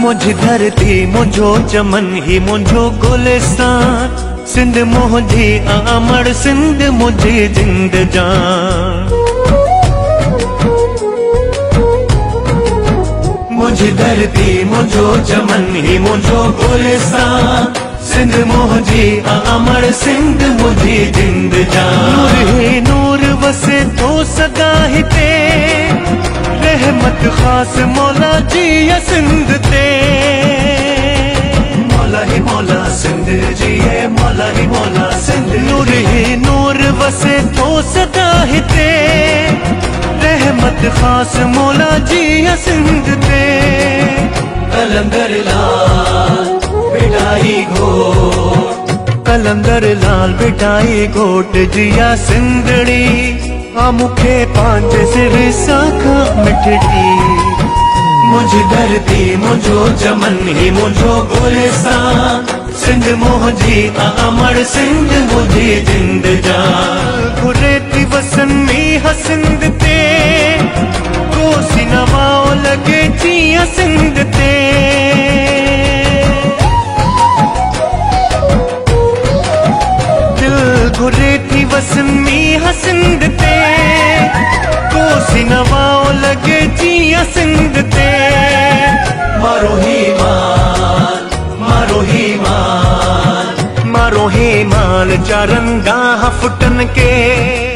मुझी धरती मुझो चमन ही मुझो गुलिस्तान, सिंध मुझी अमर सिंध मुझी जिंद जान। मुझी धरती मुझो चमन ही मुझो गुलिस्तान, सिंध मुझी अमर सिंध मुझी जिंद जान। नूर ही नूर वसे तो सदा ही ते, रहमत खास मौला जी या सिंध ते। मौला ही मौला सिंध जी है, मौला ही मौला सिंध। नूर ही नूर वसे तो सदा ही ते, रहमत खास मौला जी या सिंध ते। कलंदर लाल बिटाई घोट, कलंदर लाल बिटाई घोट जिया सिंधड़ी, आ मुखे पांच सिर साखा मिठड़ी। मुझी धरती मुझो चमन ही मुझो गुलिस्तान, सिंध मुझी अमर सिंध मुझी जिंद जान। घुरेती वसन में हसिंद ते, कोसी नवाओ लगे जिया सिंध ते। दिल घुरेती वसन में हसिंद ते, कोसी नवाओ लगे जिया सिंध ते। मारो ही मान, मारो ही मान, मारो ही मान चारंगा फुटन के।